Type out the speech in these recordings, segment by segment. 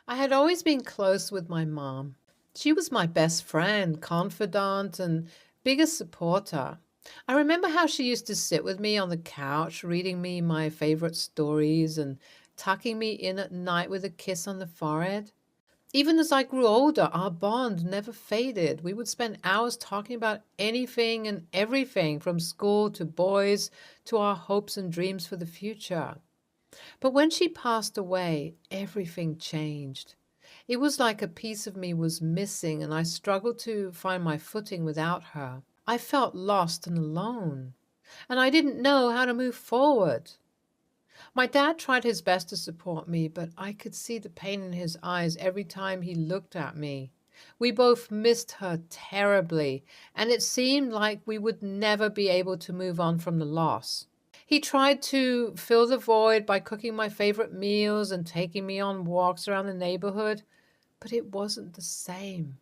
I had always been close with my mom. She was my best friend, confidant, and biggest supporter. I remember how she used to sit with me on the couch, reading me my favorite stories and tucking me in at night with a kiss on the forehead. Even as I grew older, our bond never faded. We would spend hours talking about anything and everything, from school to boys to our hopes and dreams for the future. But when she passed away, everything changed. It was like a piece of me was missing, and I struggled to find my footing without her. I felt lost and alone, and I didn't know how to move forward. My dad tried his best to support me, but I could see the pain in his eyes every time he looked at me. We both missed her terribly, and it seemed like we would never be able to move on from the loss. He tried to fill the void by cooking my favorite meals and taking me on walks around the neighborhood, but it wasn't the same.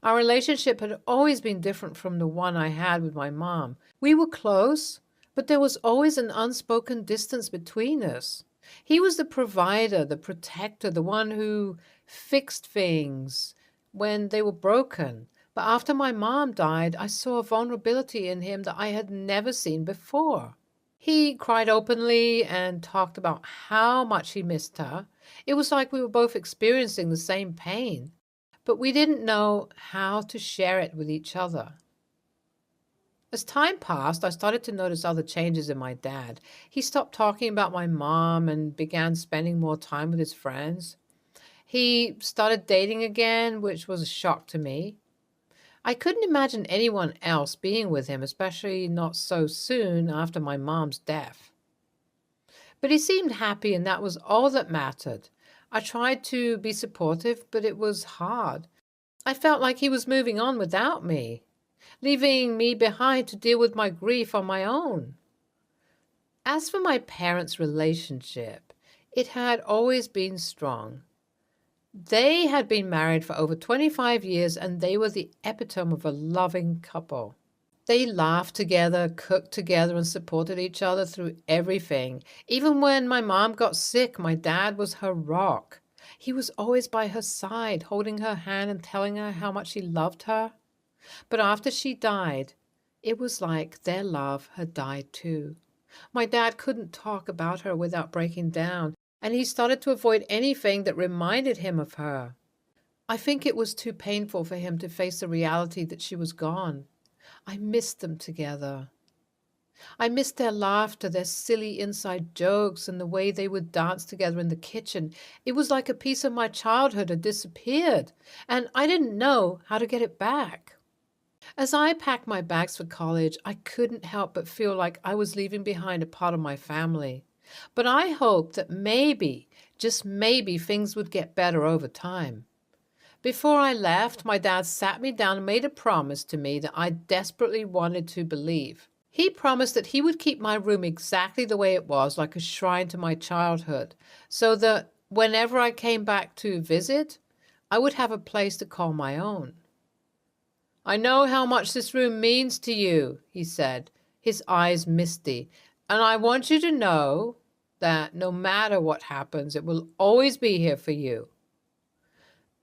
Our relationship had always been different from the one I had with my mom. We were close, but there was always an unspoken distance between us. He was the provider, the protector, the one who fixed things when they were broken. But after my mom died, I saw a vulnerability in him that I had never seen before. He cried openly and talked about how much he missed her. It was like we were both experiencing the same pain, but we didn't know how to share it with each other. As time passed, I started to notice other changes in my dad. He stopped talking about my mom and began spending more time with his friends. He started dating again, which was a shock to me. I couldn't imagine anyone else being with him, especially not so soon after my mom's death. But he seemed happy, and that was all that mattered. I tried to be supportive, but it was hard. I felt like he was moving on without me, leaving me behind to deal with my grief on my own. As for my parents' relationship, it had always been strong. They had been married for over 25 years, and they were the epitome of a loving couple. They laughed together, cooked together, and supported each other through everything. Even when my mom got sick, my dad was her rock. He was always by her side, holding her hand and telling her how much he loved her. But after she died, it was like their love had died too. My dad couldn't talk about her without breaking down, and he started to avoid anything that reminded him of her. I think it was too painful for him to face the reality that she was gone. I missed them together. I missed their laughter, their silly inside jokes, and the way they would dance together in the kitchen. It was like a piece of my childhood had disappeared, and I didn't know how to get it back. As I packed my bags for college, I couldn't help but feel like I was leaving behind a part of my family. But I hoped that maybe, just maybe, things would get better over time. Before I left, my dad sat me down and made a promise to me that I desperately wanted to believe. He promised that he would keep my room exactly the way it was, like a shrine to my childhood, so that whenever I came back to visit, I would have a place to call my own. "I know how much this room means to you," he said, his eyes misty, "and I want you to know that no matter what happens, it will always be here for you."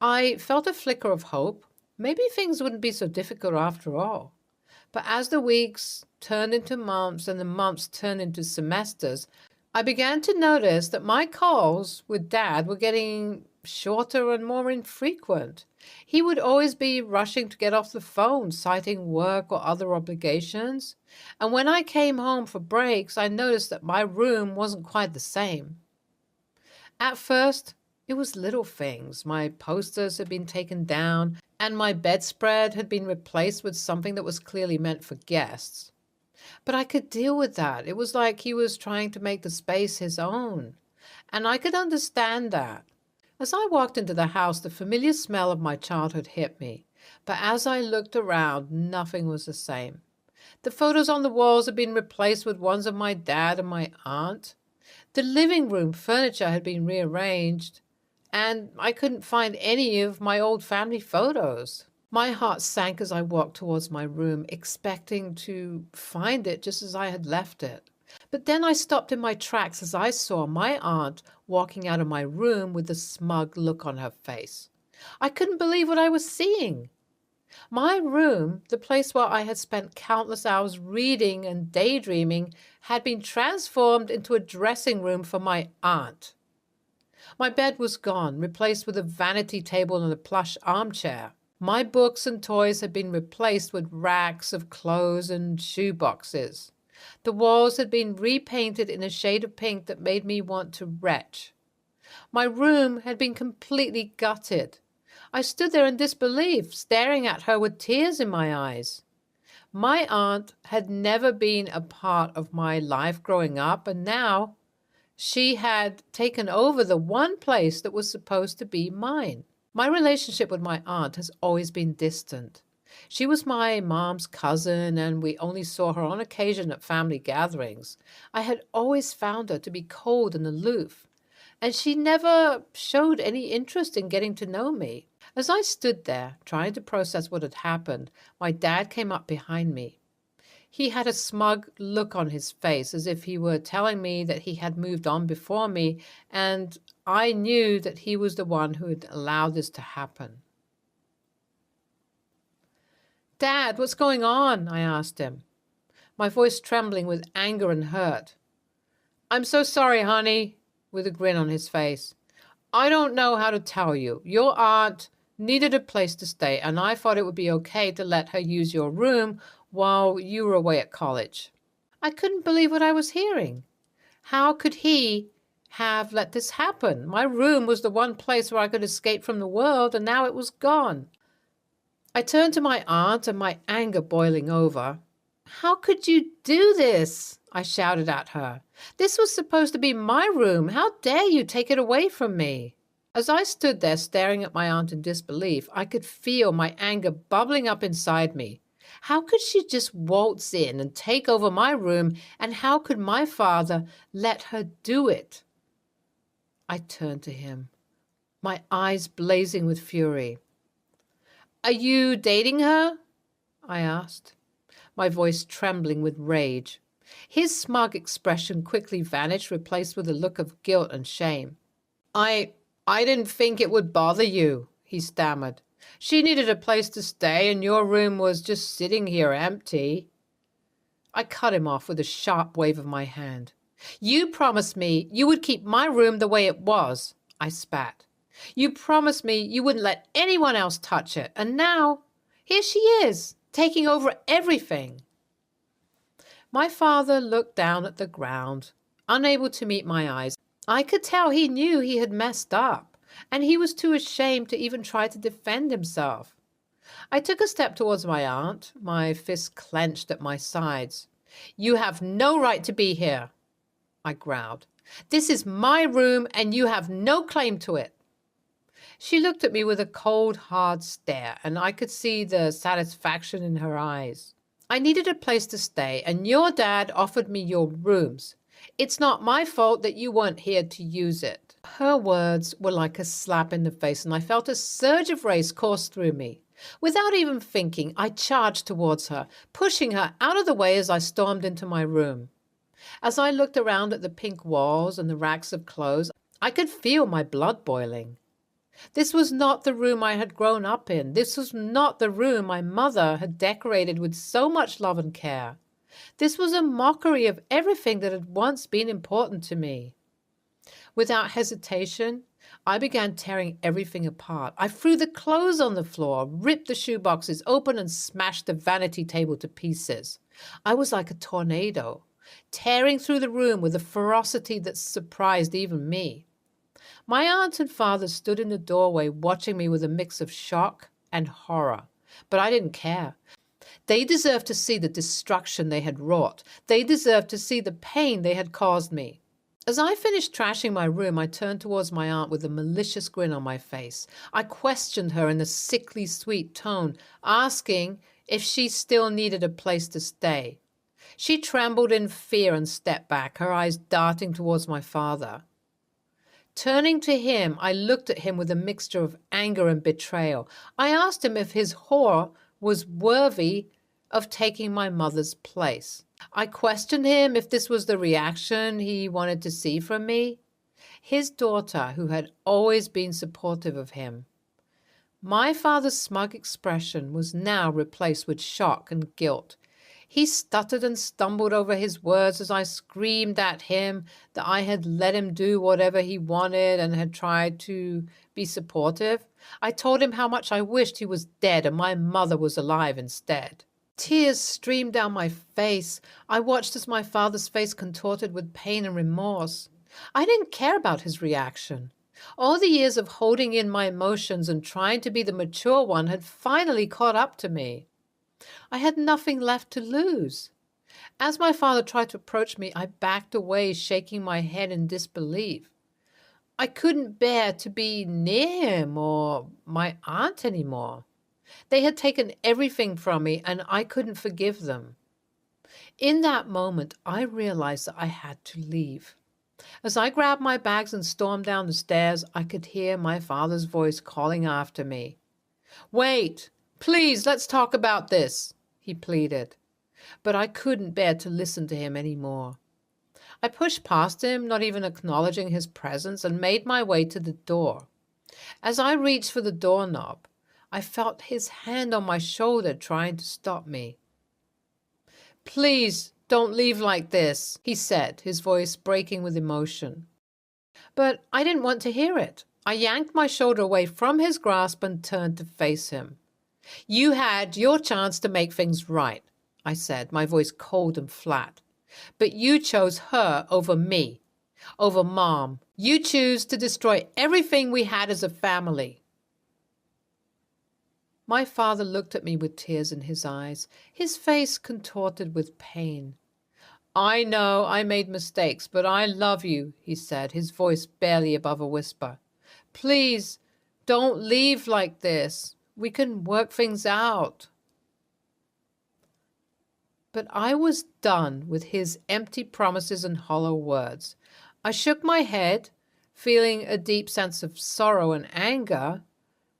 I felt a flicker of hope. Maybe things wouldn't be so difficult after all. But as the weeks turned into months and the months turned into semesters, I began to notice that my calls with Dad were getting shorter and more infrequent. He would always be rushing to get off the phone, citing work or other obligations. And when I came home for breaks, I noticed that my room wasn't quite the same. At first, it was little things. My posters had been taken down, and my bedspread had been replaced with something that was clearly meant for guests. But I could deal with that. It was like he was trying to make the space his own. And I could understand that. As I walked into the house, the familiar smell of my childhood hit me. But as I looked around, nothing was the same. The photos on the walls had been replaced with ones of my dad and my aunt. The living room furniture had been rearranged, and I couldn't find any of my old family photos. My heart sank as I walked towards my room, expecting to find it just as I had left it. But then I stopped in my tracks as I saw my aunt walking out of my room with a smug look on her face. I couldn't believe what I was seeing. My room, the place where I had spent countless hours reading and daydreaming, had been transformed into a dressing room for my aunt. My bed was gone, replaced with a vanity table and a plush armchair. My books and toys had been replaced with racks of clothes and shoe boxes. The walls had been repainted in a shade of pink that made me want to retch. My room had been completely gutted. I stood there in disbelief, staring at her with tears in my eyes. My aunt had never been a part of my life growing up, and now she had taken over the one place that was supposed to be mine. My relationship with my aunt has always been distant. She was my mom's cousin, and we only saw her on occasion at family gatherings. I had always found her to be cold and aloof, and she never showed any interest in getting to know me. As I stood there, trying to process what had happened, my dad came up behind me. He had a smug look on his face, as if he were telling me that he had moved on before me, and I knew that he was the one who had allowed this to happen. "Dad, what's going on?" I asked him, my voice trembling with anger and hurt. "I'm so sorry, honey," with a grin on his face. "I don't know how to tell you. Your aunt needed a place to stay, and I thought it would be okay to let her use your room while you were away at college." I couldn't believe what I was hearing. How could he have let this happen? My room was the one place where I could escape from the world, and now it was gone. I turned to my aunt, and my anger boiling over. "How could you do this?" I shouted at her. "This was supposed to be my room. How dare you take it away from me?" As I stood there staring at my aunt in disbelief, I could feel my anger bubbling up inside me. How could she just waltz in and take over my room, and how could my father let her do it? I turned to him, my eyes blazing with fury. "Are you dating her?" I asked, my voice trembling with rage. His smug expression quickly vanished, replaced with a look of guilt and shame. I didn't think it would bother you," he stammered. "She needed a place to stay, and your room was just sitting here empty." I cut him off with a sharp wave of my hand. "You promised me you would keep my room the way it was," I spat. "You promised me you wouldn't let anyone else touch it, and now here she is, taking over everything." My father looked down at the ground, unable to meet my eyes. I could tell he knew he had messed up, and he was too ashamed to even try to defend himself. I took a step towards my aunt, my fists clenched at my sides. "You have no right to be here," I growled. "This is my room, and you have no claim to it." She looked at me with a cold, hard stare, and I could see the satisfaction in her eyes. "I needed a place to stay, and your dad offered me your rooms. It's not my fault that you weren't here to use it." Her words were like a slap in the face, and I felt a surge of rage course through me. Without even thinking, I charged towards her, pushing her out of the way as I stormed into my room. As I looked around at the pink walls and the racks of clothes, I could feel my blood boiling. This was not the room I had grown up in. This was not the room my mother had decorated with so much love and care. This was a mockery of everything that had once been important to me. Without hesitation, I began tearing everything apart. I threw the clothes on the floor, ripped the shoe boxes open, and smashed the vanity table to pieces. I was like a tornado, tearing through the room with a ferocity that surprised even me. My aunt and father stood in the doorway watching me with a mix of shock and horror, but I didn't care. They deserved to see the destruction they had wrought. They deserved to see the pain they had caused me. As I finished trashing my room, I turned towards my aunt with a malicious grin on my face. I questioned her in a sickly sweet tone, asking if she still needed a place to stay. She trembled in fear and stepped back, her eyes darting towards my father. Turning to him, I looked at him with a mixture of anger and betrayal. I asked him if his whore was worthy of taking my mother's place. I questioned him if this was the reaction he wanted to see from me. His daughter, who had always been supportive of him. My father's smug expression was now replaced with shock and guilt. He stuttered and stumbled over his words as I screamed at him that I had let him do whatever he wanted and had tried to be supportive. I told him how much I wished he was dead and my mother was alive instead. Tears streamed down my face. I watched as my father's face contorted with pain and remorse. I didn't care about his reaction. All the years of holding in my emotions and trying to be the mature one had finally caught up to me. I had nothing left to lose. As my father tried to approach me, I backed away, shaking my head in disbelief. I couldn't bear to be near him or my aunt anymore. They had taken everything from me, and I couldn't forgive them. In that moment, I realized that I had to leave. As I grabbed my bags and stormed down the stairs, I could hear my father's voice calling after me. "Wait! Please, let's talk about this," he pleaded. But I couldn't bear to listen to him any more. I pushed past him, not even acknowledging his presence, and made my way to the door. As I reached for the doorknob, I felt his hand on my shoulder trying to stop me. "Please, don't leave like this," he said, his voice breaking with emotion. But I didn't want to hear it. I yanked my shoulder away from his grasp and turned to face him. "You had your chance to make things right," I said, my voice cold and flat. "But you chose her over me, over Mom. You choose to destroy everything we had as a family." My father looked at me with tears in his eyes, his face contorted with pain. "I know I made mistakes, but I love you," he said, his voice barely above a whisper. "Please, don't leave like this. We can work things out." But I was done with his empty promises and hollow words. I shook my head, feeling a deep sense of sorrow and anger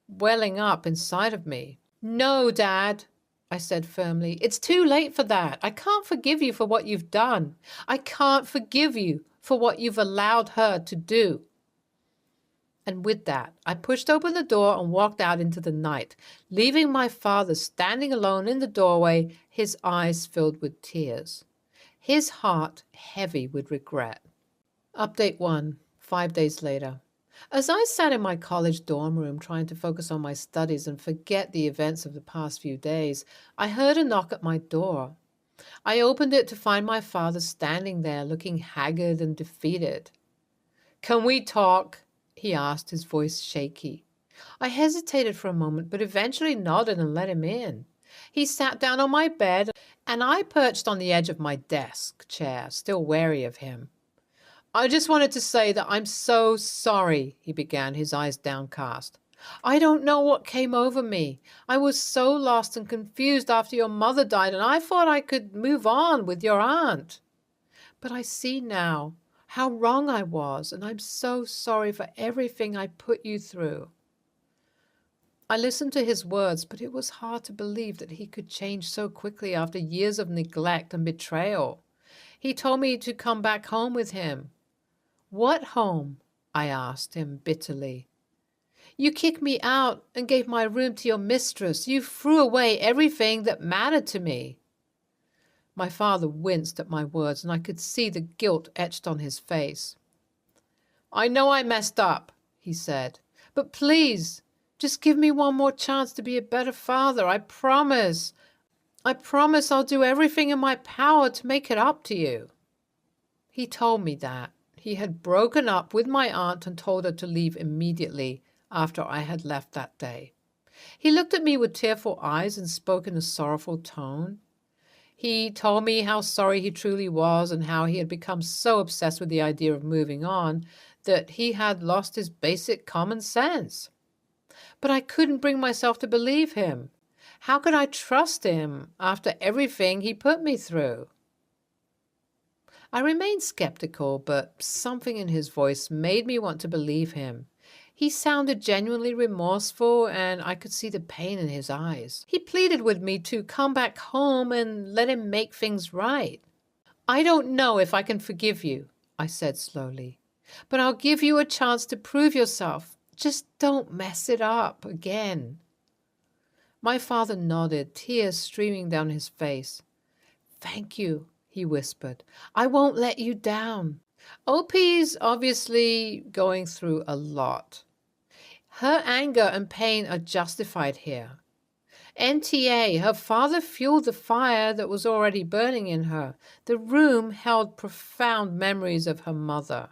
welling up inside of me. "No, Dad," I said firmly. "It's too late for that. I can't forgive you for what you've done. I can't forgive you for what you've allowed her to do." And with that, I pushed open the door and walked out into the night, leaving my father standing alone in the doorway, his eyes filled with tears, his heart heavy with regret. Update 1, 5 days later. As I sat in my college dorm room trying to focus on my studies and forget the events of the past few days, I heard a knock at my door. I opened it to find my father standing there looking haggard and defeated. "Can we talk?" he asked, his voice shaky. I hesitated for a moment, but eventually nodded and let him in. He sat down on my bed, and I perched on the edge of my desk chair, still wary of him. "I just wanted to say that I'm so sorry," he began, his eyes downcast. "I don't know what came over me. I was so lost and confused after your mother died, and I thought I could move on with your aunt. But I see now how wrong I was, and I'm so sorry for everything I put you through." I listened to his words, but it was hard to believe that he could change so quickly after years of neglect and betrayal. He told me to come back home with him. "What home?" I asked him bitterly. "You kicked me out and gave my room to your mistress. You threw away everything that mattered to me." My father winced at my words, and I could see the guilt etched on his face. "I know I messed up," he said, "but please, just give me one more chance to be a better father. I promise. I promise I'll do everything in my power to make it up to you." He told me that he had broken up with my aunt and told her to leave immediately after I had left that day. He looked at me with tearful eyes and spoke in a sorrowful tone. He told me how sorry he truly was and how he had become so obsessed with the idea of moving on that he had lost his basic common sense. But I couldn't bring myself to believe him. How could I trust him after everything he put me through? I remained skeptical, but something in his voice made me want to believe him. He sounded genuinely remorseful, and I could see the pain in his eyes. He pleaded with me to come back home and let him make things right. I don't know if I can forgive you, I said slowly, but I'll give you a chance to prove yourself. Just don't mess it up again. My father nodded, tears streaming down his face. Thank you, he whispered. I won't let you down. OP's obviously going through a lot. Her anger and pain are justified here. NTA, her father fueled the fire that was already burning in her. The room held profound memories of her mother.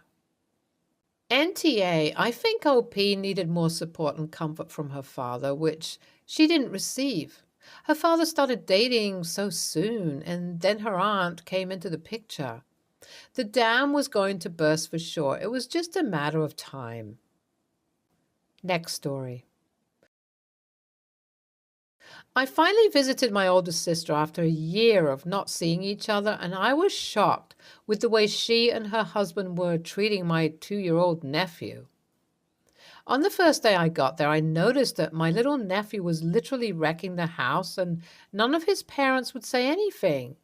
NTA, I think OP needed more support and comfort from her father, which she didn't receive. Her father started dating so soon, and then her aunt came into the picture. The dam was going to burst for sure. It was just a matter of time. Next story. I finally visited my older sister after a year of not seeing each other, and I was shocked with the way she and her husband were treating my 2-year-old nephew. On the first day I got there, I noticed that my little nephew was literally wrecking the house, and none of his parents would say anything.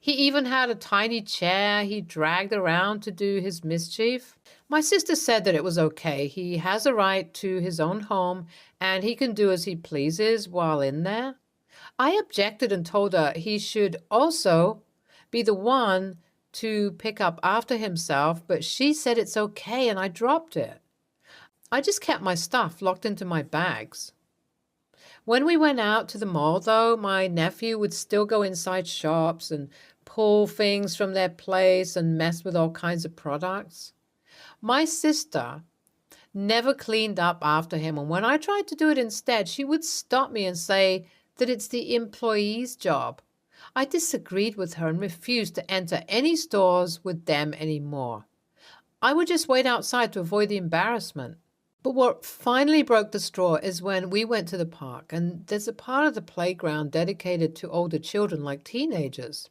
He even had a tiny chair he dragged around to do his mischief. My sister said that it was okay. He has a right to his own home, and he can do as he pleases while in there. I objected and told her he should also be the one to pick up after himself, but she said it's okay, and I dropped it. I just kept my stuff locked into my bags. When we went out to the mall, though, my nephew would still go inside shops and pull things from their place and mess with all kinds of products. My sister never cleaned up after him, and when I tried to do it instead, she would stop me and say that it's the employee's job. I disagreed with her and refused to enter any stores with them anymore. I would just wait outside to avoid the embarrassment. But what finally broke the straw is when we went to the park, and there's a part of the playground dedicated to older children like teenagers.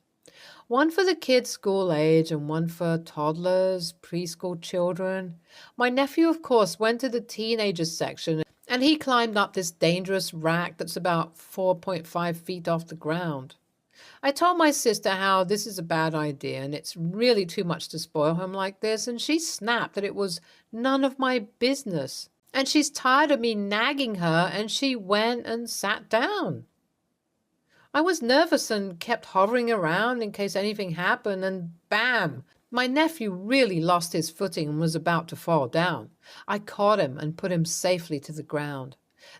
One for the kids school age and one for toddlers, preschool children. My nephew, of course, went to the teenagers section, and he climbed up this dangerous rack that's about 4.5 feet off the ground. I told my sister how this is a bad idea and it's really too much to spoil him like this, and she snapped that it was none of my business. And she's tired of me nagging her, and she went and sat down. I was nervous and kept hovering around in case anything happened, and bam! My nephew really lost his footing and was about to fall down. I caught him and put him safely to the ground.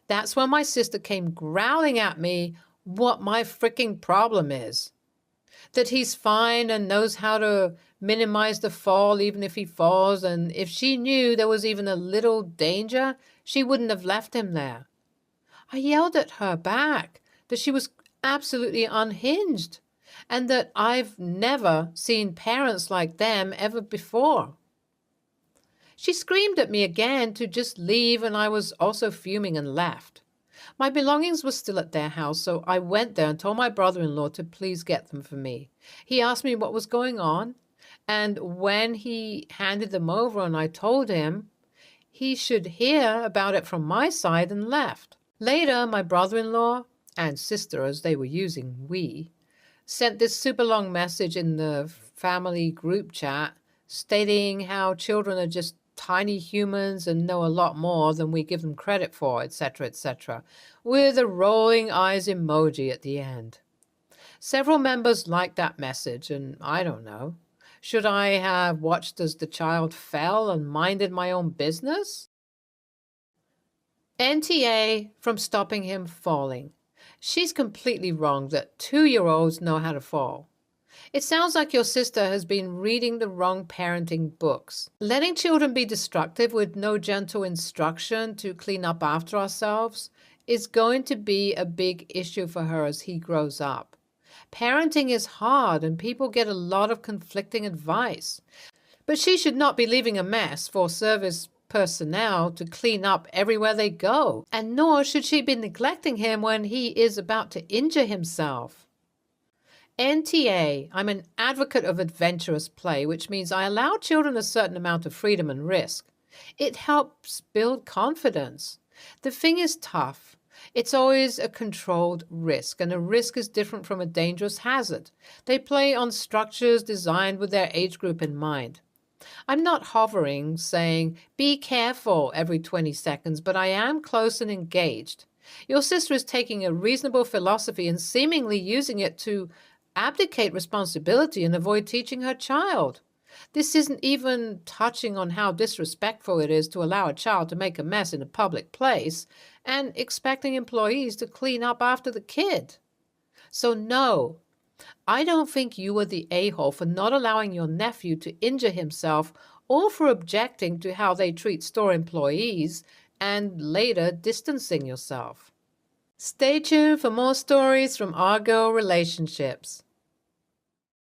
That's when my sister came growling at me what my freaking problem is. That he's fine and knows how to minimize the fall even if he falls, and if she knew there was even a little danger, she wouldn't have left him there. I yelled at her back that she was absolutely unhinged and that I've never seen parents like them ever before. She screamed at me again to just leave, and I was also fuming and left. My belongings were still at their house, so I went there and told my brother-in-law to please get them for me. He asked me what was going on, and when he handed them over and I told him, he should hear about it from my side, and left. Later, my brother-in-law and sister, as they were using we, sent this super long message in the family group chat stating how children are just tiny humans and know a lot more than we give them credit for, etc., etc., with a rolling eyes emoji at the end. Several members liked that message, and I don't know. Should I have watched as the child fell and minded my own business? NTA from stopping him falling. She's completely wrong that 2-year-olds know how to fall. It sounds like your sister has been reading the wrong parenting books. Letting children be destructive with no gentle instruction to clean up after ourselves is going to be a big issue for her as he grows up. Parenting is hard and people get a lot of conflicting advice. But she should not be leaving a mess for service personnel to clean up everywhere they go, and nor should she be neglecting him when he is about to injure himself. NTA, I'm an advocate of adventurous play, which means I allow children a certain amount of freedom and risk. It helps build confidence. The thing is tough. It's always a controlled risk, and a risk is different from a dangerous hazard. They play on structures designed with their age group in mind. I'm not hovering, saying, be careful every 20 seconds, but I am close and engaged. Your sister is taking a reasonable philosophy and seemingly using it to abdicate responsibility and avoid teaching her child. This isn't even touching on how disrespectful it is to allow a child to make a mess in a public place and expecting employees to clean up after the kid. So, no, I don't think you were the a-hole for not allowing your nephew to injure himself or for objecting to how they treat store employees and later distancing yourself. Stay tuned for more stories from our girl relationships.